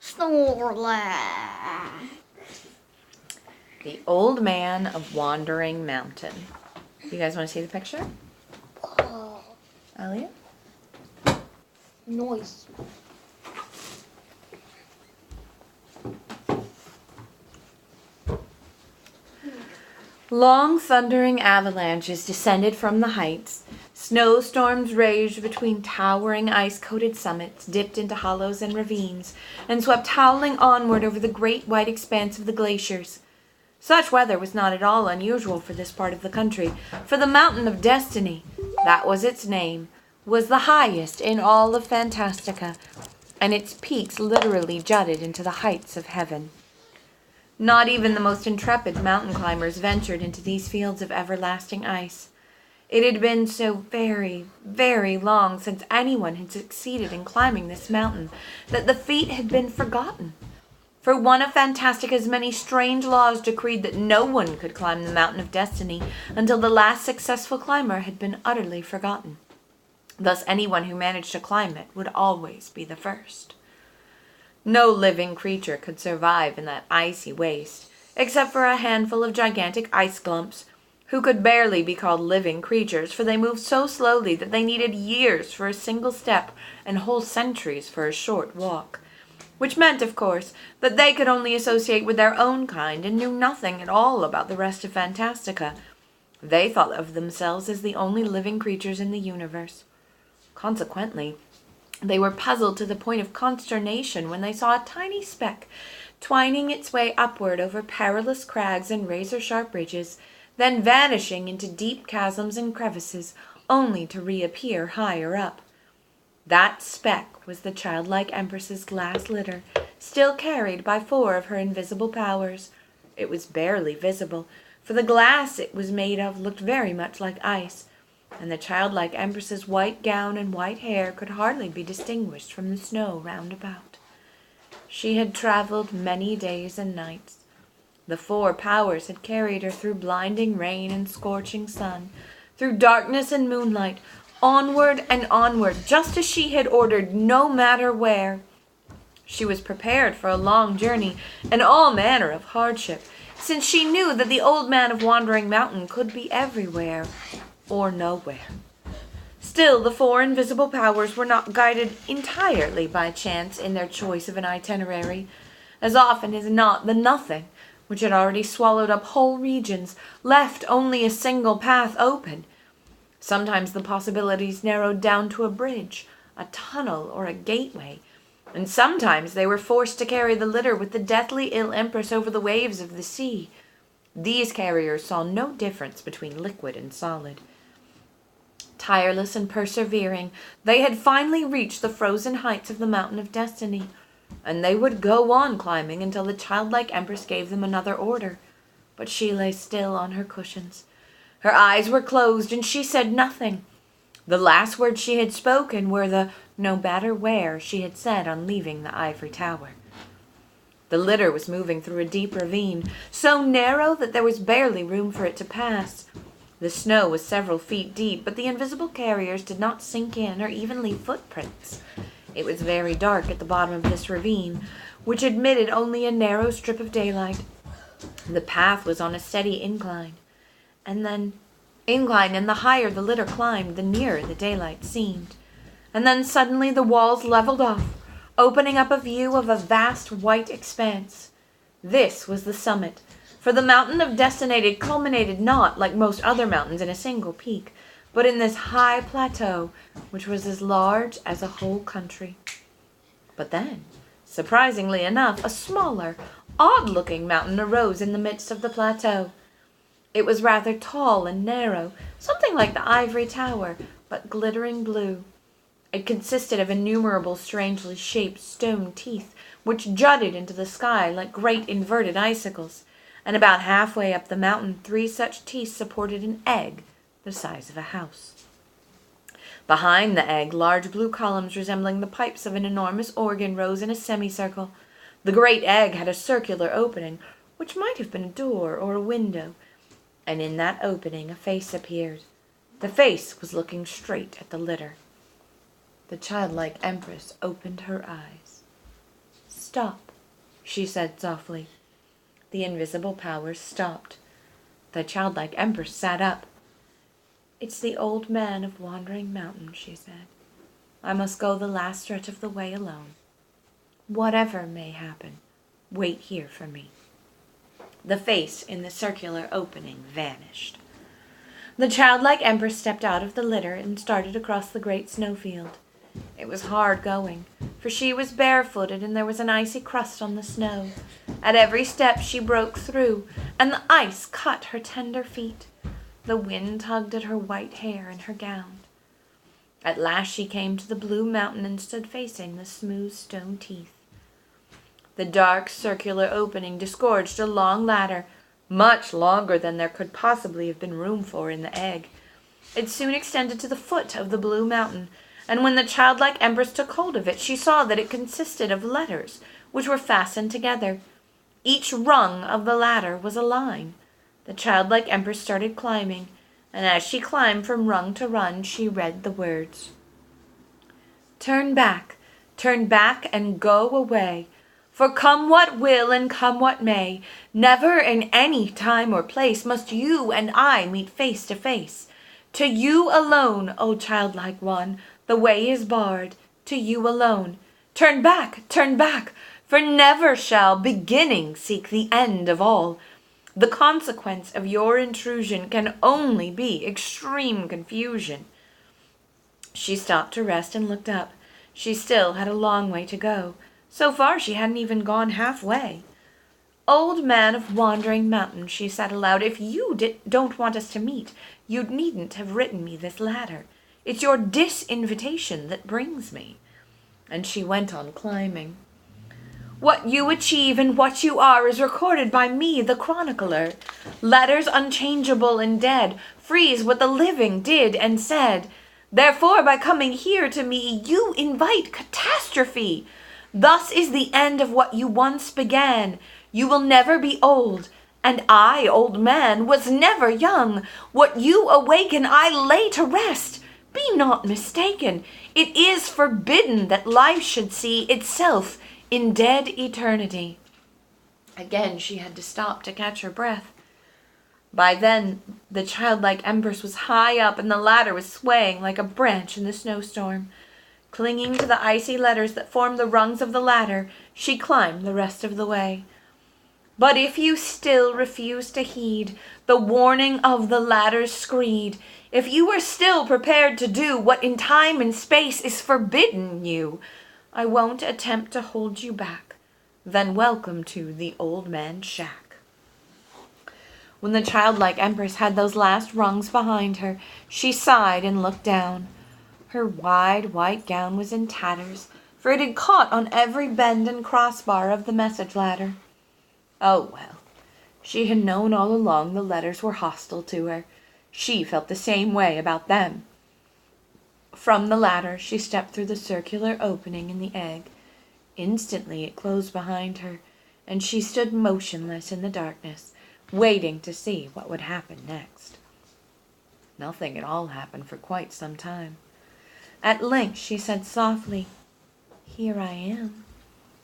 Snorlax. The Old Man of Wandering Mountain. You guys want to see the picture? Oh, Elliot? noise. Long thundering avalanches descended from the heights. Snowstorms raged between towering ice-coated summits, dipped into hollows and ravines, and swept howling onward over the great white expanse of the glaciers. Such weather was not at all unusual for this part of the country, for the Mountain of Destiny, that was its name, was the highest in all of Fantastica, and its peaks literally jutted into the heights of heaven. Not even the most intrepid mountain climbers ventured into these fields of everlasting ice. It had been so very, very long since anyone had succeeded in climbing this mountain that the feat had been forgotten. For one of Fantastica's many strange laws decreed that no one could climb the Mountain of Destiny until the last successful climber had been utterly forgotten. Thus anyone who managed to climb it would always be the first. No living creature could survive in that icy waste, except for a handful of gigantic ice glumps, who could barely be called living creatures, for they moved so slowly that they needed years for a single step and whole centuries for a short walk. Which meant, of course, that they could only associate with their own kind and knew nothing at all about the rest of Fantastica. They thought of themselves as the only living creatures in the universe. Consequently, they were puzzled to the point of consternation when they saw a tiny speck twining its way upward over perilous crags and razor-sharp ridges, then vanishing into deep chasms and crevices, only to reappear higher up. That speck was the childlike Empress's glass litter, still carried by 4 of her invisible powers. It was barely visible, for the glass it was made of looked very much like ice, and the childlike Empress's white gown and white hair could hardly be distinguished from the snow round about. She had traveled many days and nights. The 4 powers had carried her through blinding rain and scorching sun, through darkness and moonlight, onward and onward, just as she had ordered, no matter where. She was prepared for a long journey and all manner of hardship, since she knew that the Old Man of Wandering Mountain could be everywhere or nowhere. Still, the 4 invisible powers were not guided entirely by chance in their choice of an itinerary. As often as not, the Nothing, which had already swallowed up whole regions, left only a single path open. Sometimes the possibilities narrowed down to a bridge, a tunnel, or a gateway, and sometimes they were forced to carry the litter with the deathly ill Empress over the waves of the sea. These carriers saw no difference between liquid and solid. Tireless and persevering, they had finally reached the frozen heights of the Mountain of Destiny, and they would go on climbing until the childlike Empress gave them another order. But she lay still on her cushions. Her eyes were closed, and she said nothing. The last words she had spoken were the "no matter where" she had said on leaving the ivory tower. The litter was moving through a deep ravine, so narrow that there was barely room for it to pass. The snow was several feet deep, but the invisible carriers did not sink in or even leave footprints. It was very dark at the bottom of this ravine, which admitted only a narrow strip of daylight. The path was on a steady incline, and the higher the litter climbed, the nearer the daylight seemed. And then suddenly the walls leveled off, opening up a view of a vast white expanse. This was the summit, for the Mountain of Destiny culminated not, like most other mountains, in a single peak, but in this high plateau, which was as large as a whole country. But then, surprisingly enough, a smaller, odd-looking mountain arose in the midst of the plateau. It was rather tall and narrow, something like the ivory tower, but glittering blue. It consisted of innumerable strangely shaped stone teeth, which jutted into the sky like great inverted icicles, and about halfway up the mountain 3 such teeth supported an egg the size of a house. Behind the egg, large blue columns resembling the pipes of an enormous organ rose in a semicircle. The great egg had a circular opening, which might have been a door or a window, and in that opening a face appeared. The face was looking straight at the litter. The childlike Empress opened her eyes. "Stop," she said softly. The invisible powers stopped. The childlike empress sat up. "It's the old man of Wandering Mountain," she said. "I must go the last stretch of the way alone. Whatever may happen, wait here for me." The face in the circular opening vanished. The childlike empress stepped out of the litter and started across the great snowfield. It was hard going, for she was barefooted and there was an icy crust on the snow. At every step she broke through, and the ice cut her tender feet. The wind tugged at her white hair and her gown. At last she came to the blue mountain and stood facing the smooth stone teeth. The dark circular opening disgorged a long ladder, much longer than there could possibly have been room for in the egg. It soon extended to the foot of the blue mountain, and when the childlike empress took hold of it, she saw that it consisted of letters, which were fastened together. Each rung of the ladder was a line. The childlike empress started climbing, and as she climbed from rung to rung, she read the words: turn back and go away. For come what will and come what may, never in any time or place must you and I meet face to face. To you alone, O childlike one, the way is barred, to you alone. Turn back, for never shall beginning seek the end of all. The consequence of your intrusion can only be extreme confusion. She stopped to rest and looked up. She still had a long way to go. So far she hadn't even gone halfway. Old man of Wandering Mountain, she said aloud, if you don't want us to meet, you needn't have written me this ladder. It's your disinvitation that brings me. And she went on climbing. What you achieve and what you are is recorded by me, the chronicler. Letters unchangeable and dead freeze what the living did and said. Therefore, by coming here to me, you invite catastrophe. Thus is the end of what you once began. You will never be old, and I, old man, was never young. What you awaken I lay to rest. Be not mistaken. It is forbidden that life should see itself in dead eternity. Again she had to stop to catch her breath. By then the childlike empress was high up, and the ladder was swaying like a branch in the snowstorm. Clinging to the icy letters that formed the rungs of the ladder, she climbed the rest of the way. But if you still refuse to heed the warning of the ladder's screed, if you are still prepared to do what in time and space is forbidden you, I won't attempt to hold you back. Then welcome to the old man's shack. When the childlike empress had those last rungs behind her, she sighed and looked down. Her wide white gown was in tatters, for it had caught on every bend and crossbar of the message ladder. Oh, well, she had known all along the letters were hostile to her. She felt the same way about them. From the ladder she stepped through the circular opening in the egg. Instantly it closed behind her, and she stood motionless in the darkness, waiting to see what would happen next. Nothing at all happened for quite some time. At length she said softly, "Here I am."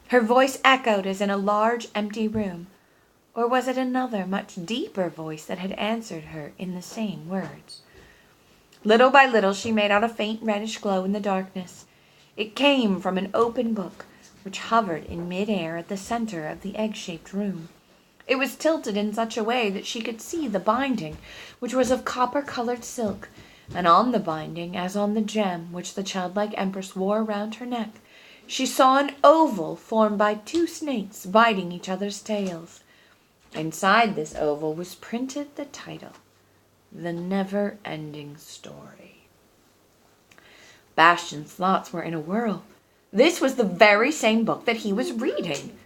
Her voice echoed as in a large empty room. Or was it another, much deeper voice that had answered her in the same words? Little by little she made out a faint reddish glow in the darkness. It came from an open book, which hovered in mid-air at the center of the egg-shaped room. It was tilted in such a way that she could see the binding, which was of copper-colored silk, and on the binding, as on the gem which the childlike empress wore round her neck, she saw an oval formed by two snakes biting each other's tails. Inside this oval was printed the title, The Never-Ending Story. Bastian's thoughts were in a whirl. This was the very same book that he was reading.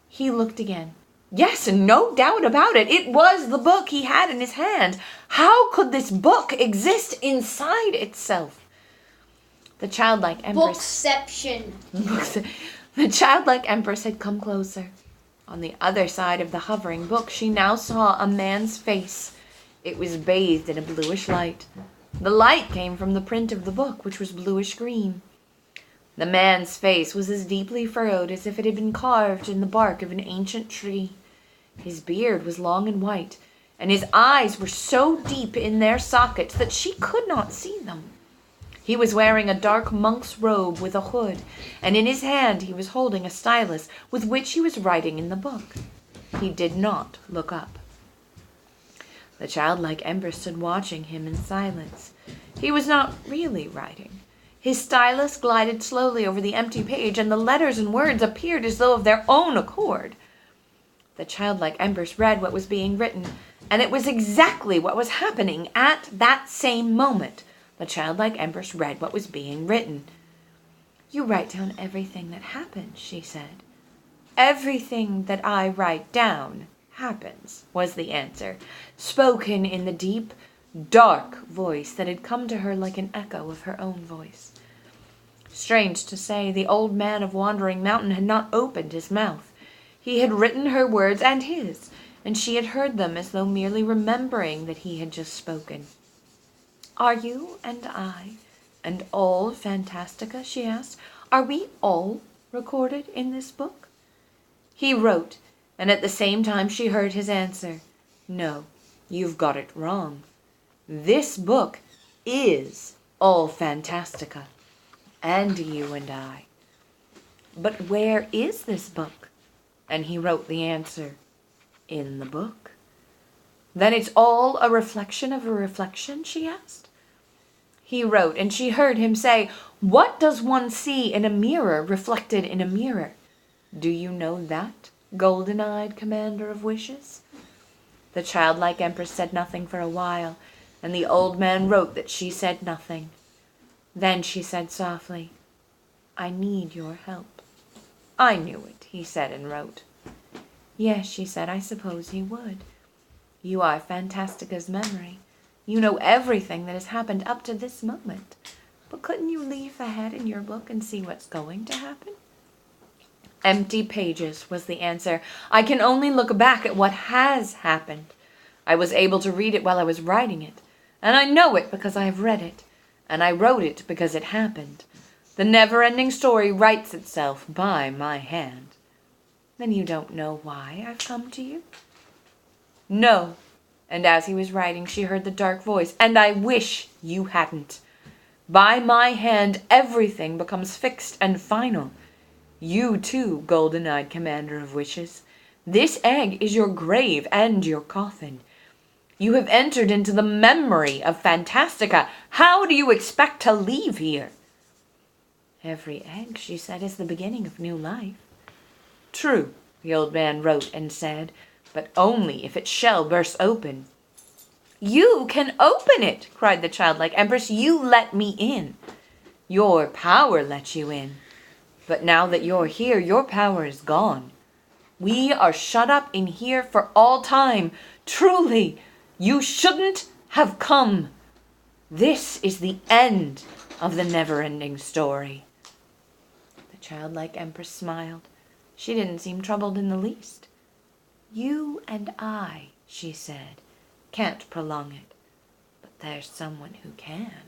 He looked again. Yes, no doubt about it. It was the book he had in his hand. How could this book exist inside itself? The childlike empress... Bookception. The childlike empress had come closer. On the other side of the hovering book, she now saw a man's face. It was bathed in a bluish light. The light came from the print of the book, which was bluish-green. The man's face was as deeply furrowed as if it had been carved in the bark of an ancient tree. His beard was long and white, and his eyes were so deep in their sockets that she could not see them. He was wearing a dark monk's robe with a hood, and in his hand he was holding a stylus with which he was writing in the book. He did not look up. The childlike empress stood watching him in silence. He was not really writing. His stylus glided slowly over the empty page, and the letters and words appeared as though of their own accord. The childlike empress read what was being written, and it was exactly what was happening at that same moment. The childlike empress read what was being written. "You write down everything that happens," she said. "Everything that I write down happens," was the answer, spoken in the deep, dark voice that had come to her like an echo of her own voice. Strange to say, the old man of Wandering Mountain had not opened his mouth. He had written her words and his, and she had heard them as though merely remembering that he had just spoken. "Are you and I and all Fantastica?" she asked. "Are we all recorded in this book?" He wrote, and at the same time she heard his answer. "No, you've got it wrong. This book is all Fantastica, and you and I." "But where is this book?" And he wrote the answer, "In the book." "Then it's all a reflection of a reflection?" she asked. He wrote, and she heard him say, "What does one see in a mirror reflected in a mirror? Do you know that, golden-eyed commander of wishes?" The childlike empress said nothing for a while, and the old man wrote that she said nothing. Then she said softly, "I need your help." "I knew it," he said and wrote. "Yes," she said, "I suppose you would. You are Fantastica's memory. You know everything that has happened up to this moment. But couldn't you leaf ahead in your book and see what's going to happen?" "Empty pages," was the answer. "I can only look back at what has happened. I was able to read it while I was writing it, and I know it because I have read it, and I wrote it because it happened. The never-ending story writes itself by my hand." "Then you don't know why I've come to you?" "No." And as he was writing, she heard the dark voice, "And I wish you hadn't. By my hand, everything becomes fixed and final. You too, golden-eyed commander of wishes. This egg is your grave and your coffin. You have entered into the memory of Fantastica. How do you expect to leave here?" "Every egg," she said, "is the beginning of new life." "True," the old man wrote and said, "but only if its shell bursts open." "You can open it," cried the childlike empress. "You let me in. Your power let you in. But now that you're here, your power is gone. We are shut up in here for all time. Truly, you shouldn't have come. This is the end of the never-ending story." The childlike empress smiled. She didn't seem troubled in the least. "You and I," she said, "can't prolong it, but there's someone who can."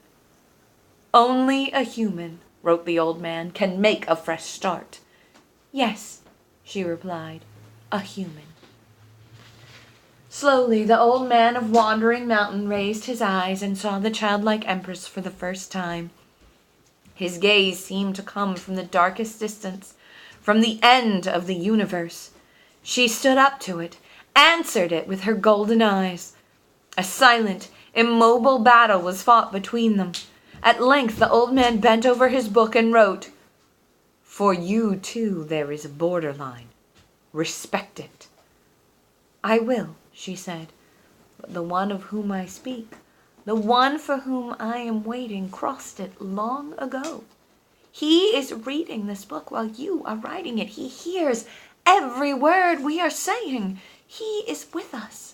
"Only a human," wrote the old man, "can make a fresh start." "Yes," she replied, "a human." Slowly, the old man of Wandering Mountain raised his eyes and saw the childlike empress for the first time. His gaze seemed to come from the darkest distance, from the end of the universe. She stood up to it, answered it with her golden eyes. A silent, immobile battle was fought between them. At length the old man bent over his book and wrote, "For you too there is a borderline. Respect it." "I will," she said, "but the one of whom I speak, the one for whom I am waiting, crossed it long ago. He is reading this book while you are writing it. He hears every word we are saying. He is with us."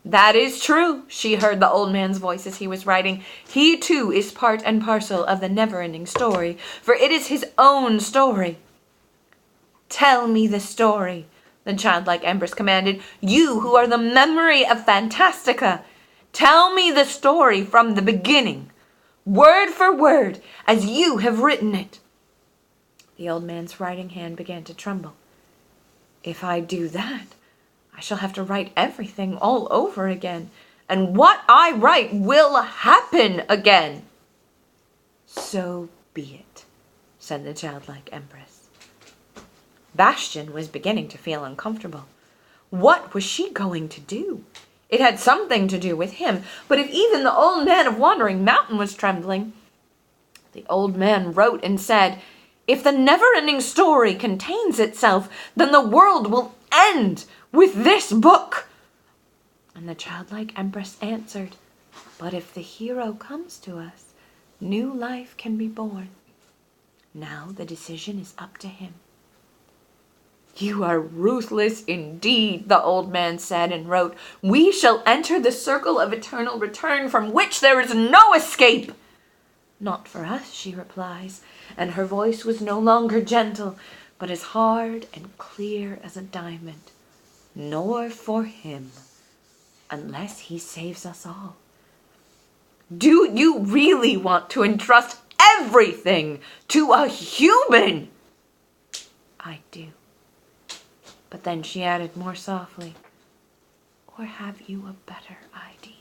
"That is true," she heard the old man's voice as he was writing. "He too is part and parcel of the never-ending story, for it is his own story." "Tell me the story," the childlike empress commanded. "You who are the memory of Fantastica, tell me the story from the beginning, word for word, as you have written it." The old man's writing hand began to tremble. "If I do that, I shall have to write everything all over again, and what I write will happen again." "So be it," said the childlike empress. Bastian was beginning to feel uncomfortable. What was she going to do? It had something to do with him, but if even the old man of Wandering Mountain was trembling... The old man wrote and said, "If the never-ending story contains itself, then the world will end with this book." And the childlike empress answered, "But if the hero comes to us, new life can be born. Now the decision is up to him." "You are ruthless indeed," the old man said and wrote, "We shall enter the circle of eternal return from which there is no escape." "Not for us," she replies, and her voice was no longer gentle, but as hard and clear as a diamond. "Nor for him, unless he saves us all." "Do you really want to entrust everything to a human?" "I do." But then she added more softly, "Or have you a better idea?"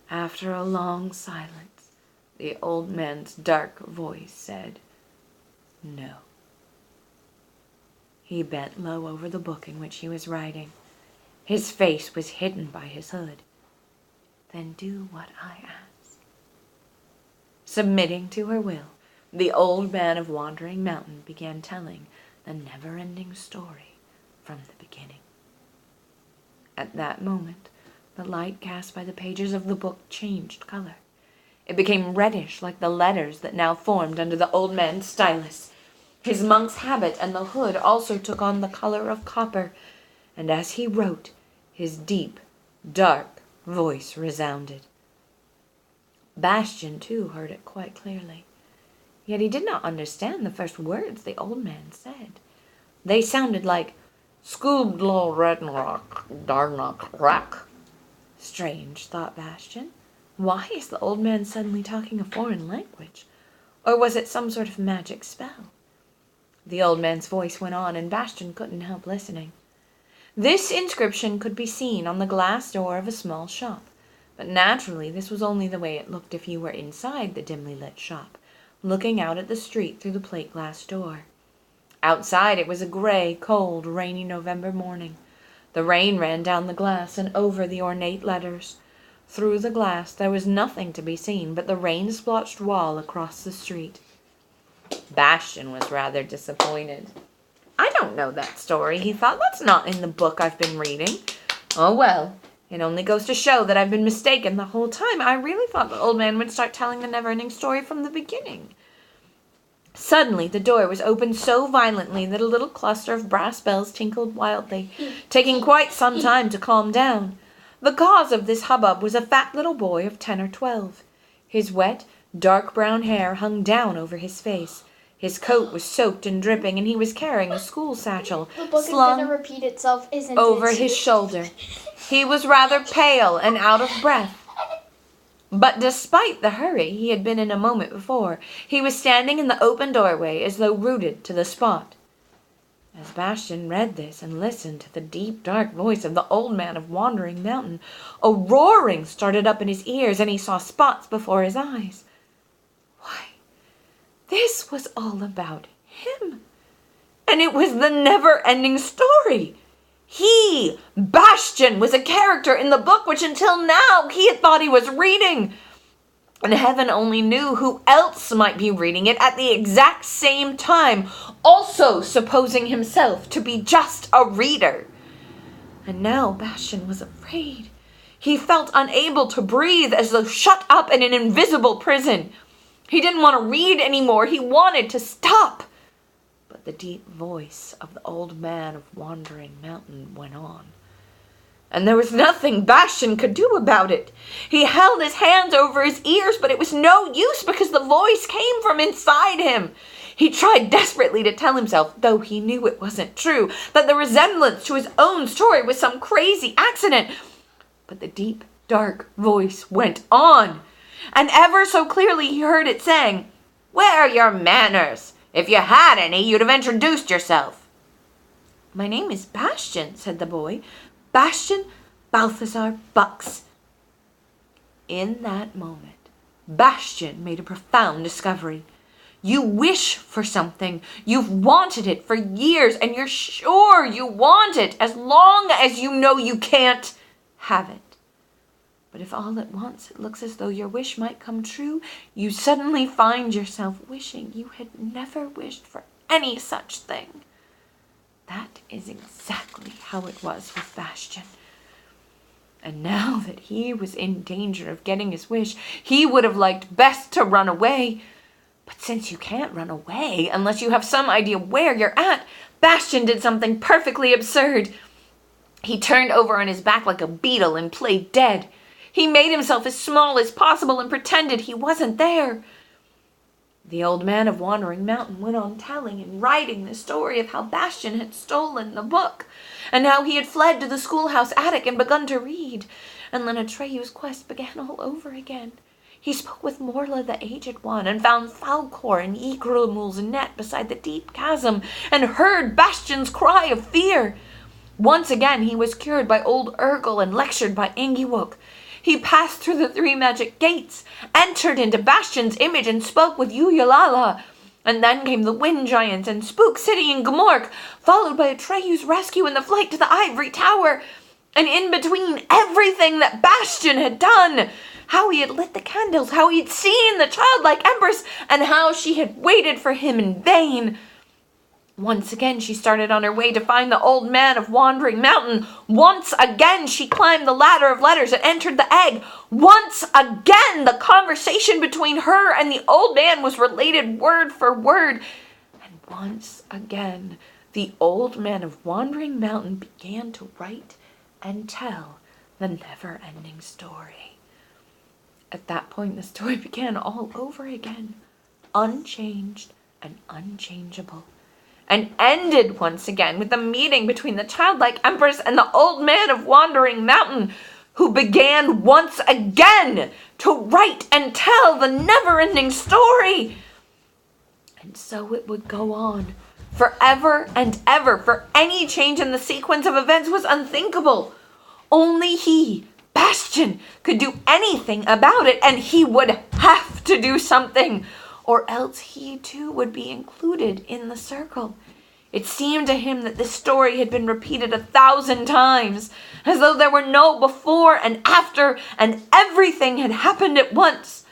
After a long silence, the old man's dark voice said, "No." He bent low over the book in which he was writing. His face was hidden by his hood. "Then do what I ask." Submitting to her will, the old man of Wandering Mountain began telling the never-ending story from the beginning. At that moment, the light cast by the pages of the book changed color. It became reddish like the letters that now formed under the old man's stylus. His monk's habit and the hood also took on the color of copper, and as he wrote, his deep, dark voice resounded. Bastian, too, heard it quite clearly. Yet he did not understand the first words the old man said. They sounded like "Scooblo Rednrock Darnock Rack." Strange, thought Bastian. Why is the old man suddenly talking a foreign language? Or was it some sort of magic spell? The old man's voice went on, and Bastian couldn't help listening. This inscription could be seen on the glass door of a small shop, but naturally this was only the way it looked if you were inside the dimly lit shop, looking out at the street through the plate glass door. Outside it was a gray, cold, rainy November morning. The rain ran down the glass and over the ornate letters. Through the glass there was nothing to be seen but the rain-splotched wall across the street. Bastian was rather disappointed. "I don't know that story," he thought. "That's not in the book I've been reading." "Oh well, it only goes to show that I've been mistaken the whole time. I really thought the old man would start telling the never-ending story from the beginning." Suddenly the door was opened so violently that a little cluster of brass bells tinkled wildly, taking quite some time to calm down. The cause of this hubbub was a fat little boy of 10 or 12. His wet, dark brown hair hung down over his face. His coat was soaked and dripping, and he was carrying a school satchel The book slung is going to repeat itself, isn't over it? his shoulder. He was rather pale and out of breath. But despite the hurry he had been in a moment before, he was standing in the open doorway as though rooted to the spot. As Bastian read this and listened to the deep, dark voice of the old man of Wandering Mountain, a roaring started up in his ears, and he saw spots before his eyes. Why, this was all about him. And it was the never-ending story. He, Bastian, was a character in the book which until now he had thought he was reading. And heaven only knew who else might be reading it at the exact same time, also supposing himself to be just a reader. And now Bastian was afraid. He felt unable to breathe, as though shut up in an invisible prison. He didn't want to read anymore. He wanted to stop. But the deep voice of the old man of Wandering Mountain went on. And there was nothing Bastian could do about it. He held his hands over his ears, but it was no use because the voice came from inside him. He tried desperately to tell himself, though he knew it wasn't true, that the resemblance to his own story was some crazy accident. But the deep, dark voice went on, and ever so clearly he heard it saying, Where are your manners? If you had any, you'd have introduced yourself." "My name is Bastian," said the boy. "Bastian Balthazar Bucks." In that moment, Bastian made a profound discovery. You wish for something. You've wanted it for years, and you're sure you want it as long as you know you can't have it. But if all at once it looks as though your wish might come true, you suddenly find yourself wishing you had never wished for any such thing. That is exactly how it was with Bastian. And now that he was in danger of getting his wish, he would have liked best to run away. But since you can't run away unless you have some idea where you're at, Bastian did something perfectly absurd. He turned over on his back like a beetle and played dead. He made himself as small as possible and pretended he wasn't there. The old man of Wandering Mountain went on telling and writing the story of how Bastian had stolen the book, and how he had fled to the schoolhouse attic and begun to read. And then Atreyu's quest began all over again. He spoke with Morla the Aged One, and found Falkor in Ygrimul's net beside the deep chasm, and heard Bastian's cry of fear. Once again he was cured by old Urgel and lectured by Angiwook. He passed through the 3 magic gates, entered into Bastian's image, and spoke with Uyalala. And then came the Wind Giant and Spook City in Gmork, followed by Atreyu's rescue and the flight to the Ivory Tower. And in between, everything that Bastian had done. How he had lit the candles, how he had seen the childlike empress, and how she had waited for him in vain. Once again she started on her way to find the old man of Wandering Mountain. Once again she climbed the ladder of letters and entered the egg. Once again the conversation between her and the old man was related word for word. And once again the old man of Wandering Mountain began to write and tell the never-ending story. At that point the story began all over again, unchanged and unchangeable, and ended once again with the meeting between the childlike empress and the old man of Wandering Mountain, who began once again to write and tell the never-ending story. And so it would go on, forever and ever, for any change in the sequence of events was unthinkable. Only he, Bastian, could do anything about it, and he would have to do something, or else he too would be included in the circle. It seemed to him that this story had been repeated 1,000 times, as though there were no before and after, and everything had happened at once.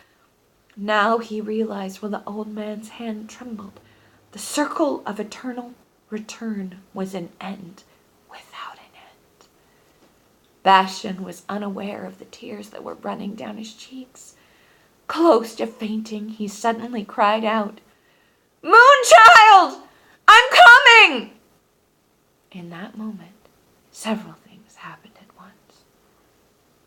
Now he realized when the old man's hand trembled, the circle of eternal return was an end without an end. Bastian was unaware of the tears that were running down his cheeks. Close to fainting, he suddenly cried out, "Moonchild! I'm coming!" In that moment, several things happened at once.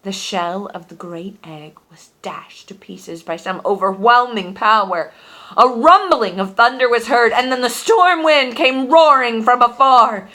The shell of the great egg was dashed to pieces by some overwhelming power. A rumbling of thunder was heard, and then the storm wind came roaring from afar.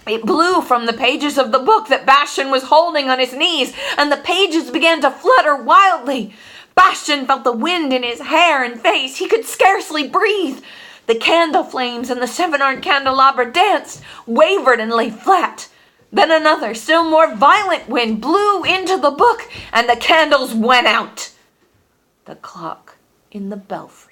It blew from the pages of the book that Bastian was holding on his knees, and the pages began to flutter wildly. Bastian felt the wind in his hair and face. He could scarcely breathe. The candle flames and the 7-armed candelabra danced, wavered, and lay flat. Then another, still more violent wind blew into the book, and the candles went out. The clock in the belfry